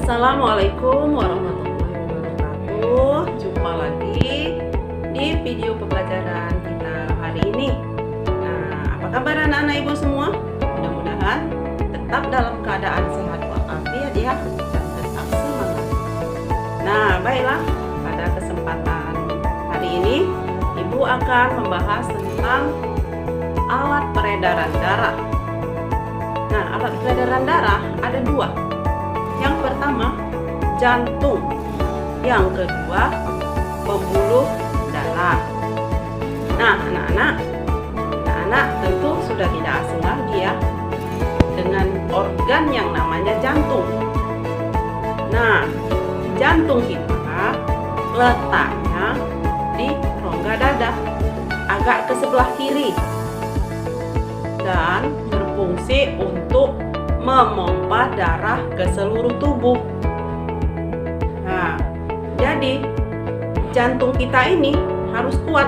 Assalamualaikum warahmatullahi wabarakatuh. Jumpa lagi di video pembelajaran kita hari ini. Nah, apa kabar anak-anak ibu semua? Mudah-mudahan tetap dalam keadaan sehat walafiat ya, dan tetap semangat. Nah, baiklah, pada kesempatan hari ini ibu akan membahas tentang alat peredaran darah. Nah, alat peredaran darah ada dua. Yang pertama, jantung. Yang kedua, pembuluh darah. Nah, anak-anak tentu sudah tidak asing lagi ya dengan organ yang namanya jantung. Nah, jantung kita letaknya di rongga dada, agak ke sebelah kiri, dan berfungsi untuk memompa darah ke seluruh tubuh. Nah, jadi jantung kita ini harus kuat.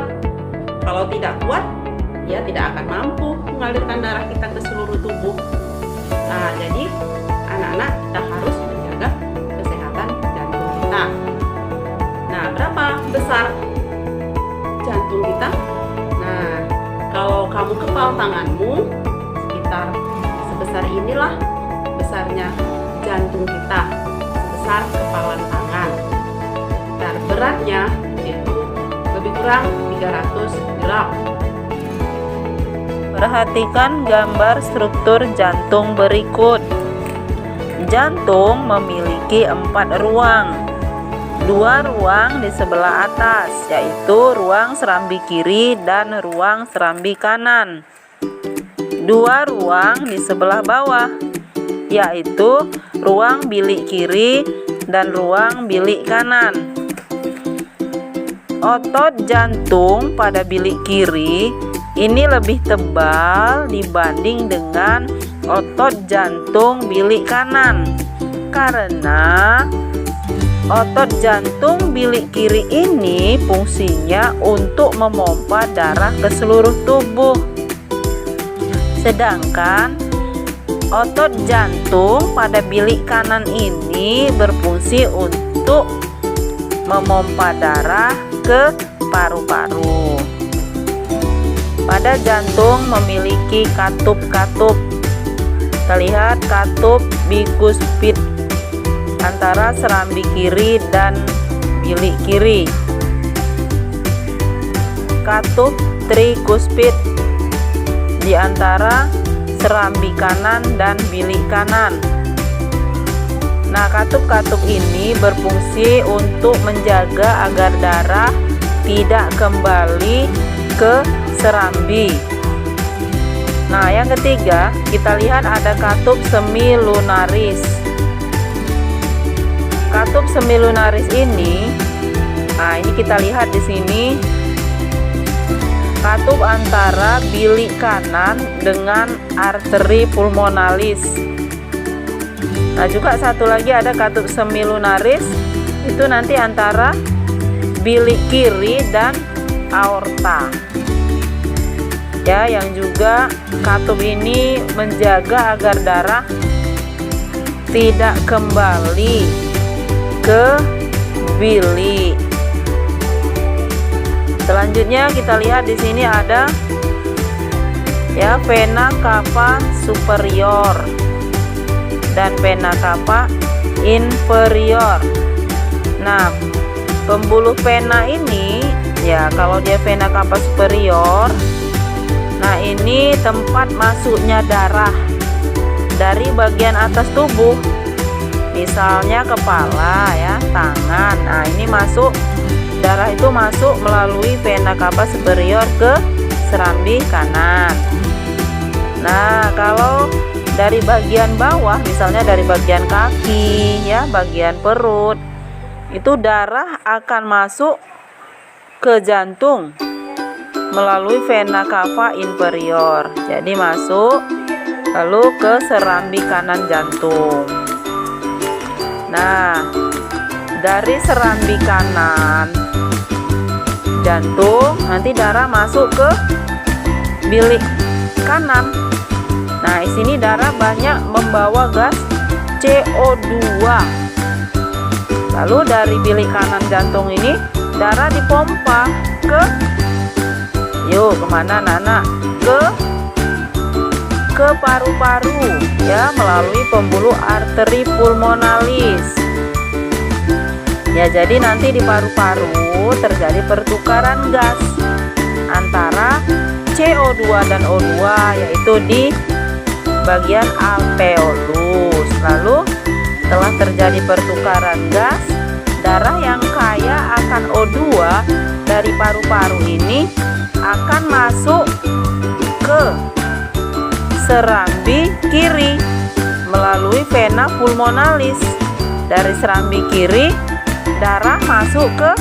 Kalau tidak kuat, dia tidak akan mampu mengalirkan darah kita ke seluruh tubuh. Nah, jadi anak-anak kita harus menjaga kesehatan jantung kita. Nah, berapa besar jantung kita? Nah, kalau kamu kepal tanganmu sekitar sebesar inilah besarnya jantung kita, sebesar kepalan tangan. Dan beratnya itu lebih kurang 300 gram. Perhatikan gambar struktur jantung berikut. Jantung memiliki 4 ruang. 2 ruang di sebelah atas, yaitu ruang serambi kiri dan ruang serambi kanan. 2 ruang di sebelah bawah, yaitu ruang bilik kiri dan ruang bilik kanan. Otot jantung pada bilik kiri ini lebih tebal dibanding dengan otot jantung bilik kanan, karena otot jantung bilik kiri ini fungsinya untuk memompa darah ke seluruh tubuh. Sedangkan otot jantung pada bilik kanan ini berfungsi untuk memompa darah ke paru-paru. Pada jantung memiliki katup-katup. Kita lihat katup bikuspid antara serambi kiri dan bilik kiri. Katup trikuspid di antara serambi kanan dan bilik kanan. Nah, katup-katup ini berfungsi untuk menjaga agar darah tidak kembali ke serambi. Nah, yang ketiga, kita lihat ada katup semilunaris. Katup semilunaris ini, nah ini kita lihat di sini. Katup antara bilik kanan dengan arteri pulmonalis. Nah, juga satu lagi ada katup semilunaris, itu nanti antara bilik kiri dan aorta. Ya, yang juga katup ini menjaga agar darah tidak kembali ke bilik. Selanjutnya kita lihat di sini ada ya vena cava superior dan vena cava inferior. Nah, pembuluh vena ini ya, kalau dia vena cava superior, nah ini tempat masuknya darah dari bagian atas tubuh, misalnya kepala ya, tangan. Nah, ini masuk, darah itu masuk melalui vena cava superior ke serambi kanan. Nah, kalau dari bagian bawah, misalnya dari bagian kaki ya, bagian perut, itu darah akan masuk ke jantung melalui vena cava inferior. Jadi masuk lalu ke serambi kanan jantung. Nah, dari serambi kanan jantung nanti darah masuk ke bilik kanan. Nah, di sini darah banyak membawa gas CO2 Lalu dari bilik kanan jantung ini darah dipompa kemana Nana? Ke paru-paru ya, melalui pembuluh arteri pulmonalis. Ya, jadi nanti di paru-paru terjadi pertukaran gas antara CO2 dan O2, yaitu di bagian alveolus. Lalu setelah terjadi pertukaran gas, darah yang kaya akan O2 dari paru-paru ini akan masuk ke serambi kiri melalui vena pulmonalis. Dari serambi kiri darah masuk ke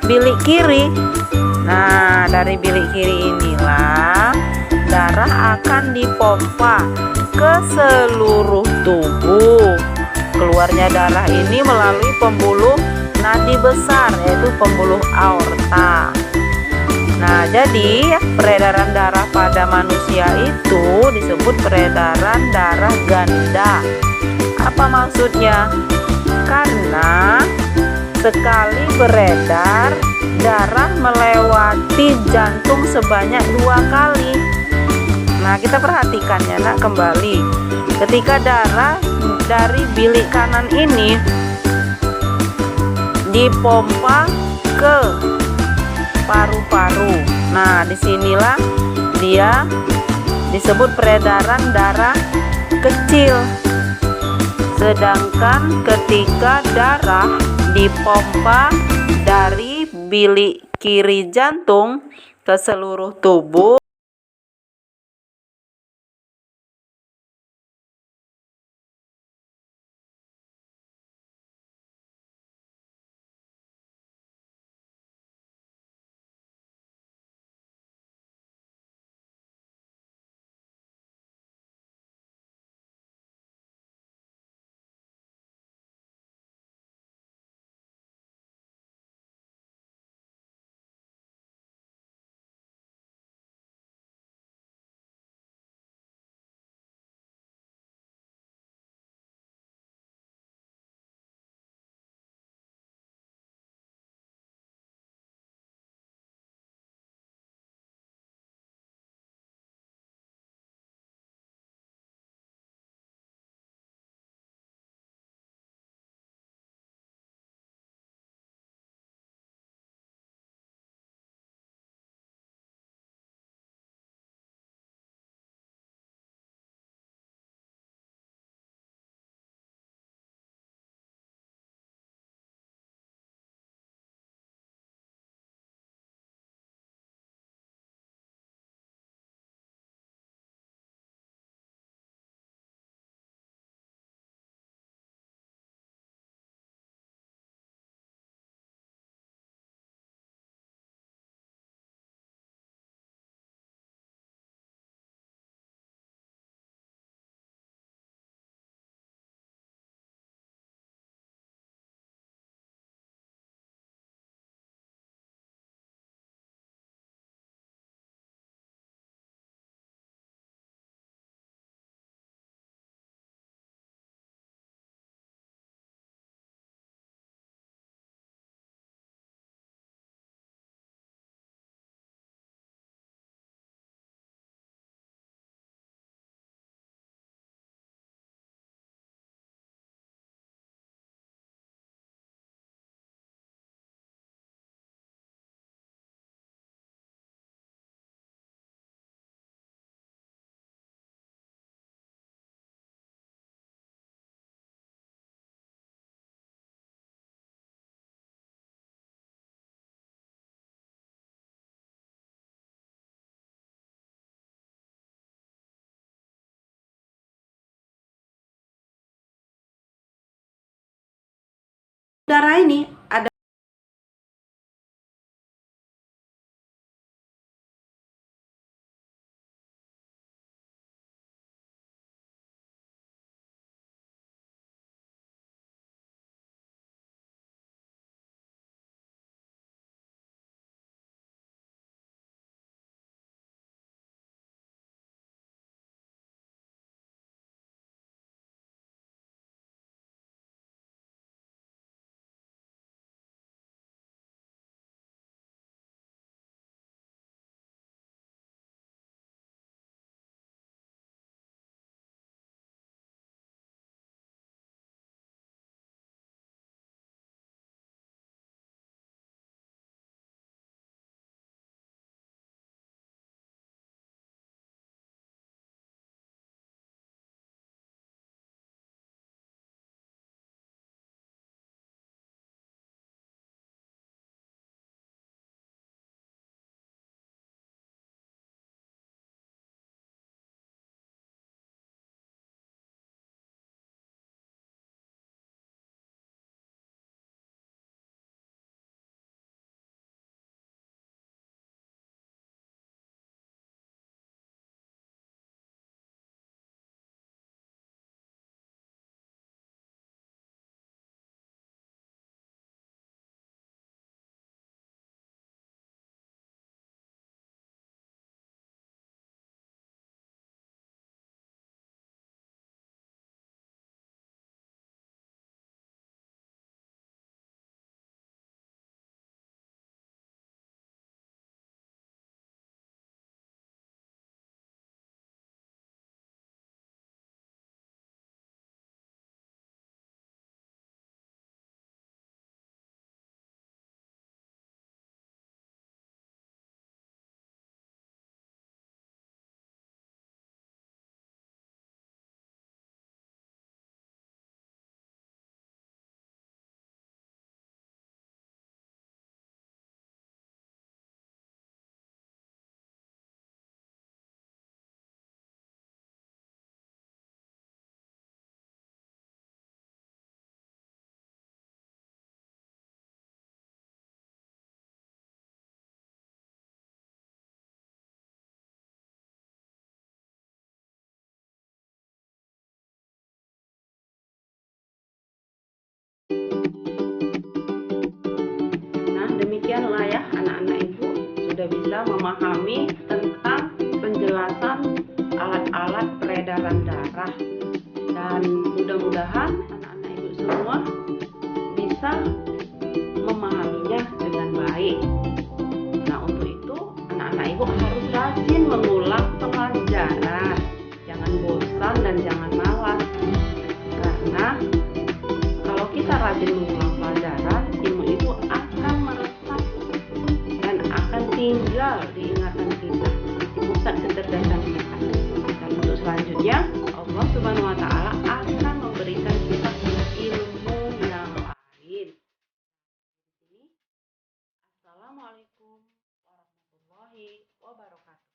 bilik kiri. Nah, dari bilik kiri inilah darah akan dipompa ke seluruh tubuh. Keluarnya darah ini melalui pembuluh nadi besar, yaitu pembuluh aorta. Nah, jadi peredaran darah pada manusia itu disebut peredaran darah ganda. Apa maksudnya? Karena sekali beredar, darah melewati jantung sebanyak 2 kali. Nah, kita perhatikan ya nak, kembali. Ketika darah dari bilik kanan ini dipompa ke paru-paru. Nah, disinilah dia disebut peredaran darah kecil. Sedangkan ketika darah dipompa dari bilik kiri jantung ke seluruh tubuh, darah ini ada sudah memahami tentang penjelasan alat-alat peredaran darah, dan mudah-mudahan anak-anak ibu semua bisa memahaminya dengan baik. Nah, untuk itu anak-anak ibu harus rajin mengulang pelajaran, jangan bosan dan jangan malas, karena kalau kita rajin mengulang pelajaran, ilmu itu akan meresap dan akan tinggal di ingatan kita, di pusat kecerdasan kita. Dan untuk selanjutnya, Allah Subhanahu wa Ta'ala akan memberikan kita ilmu yang lain. Assalamualaikum warahmatullahi wabarakatuh.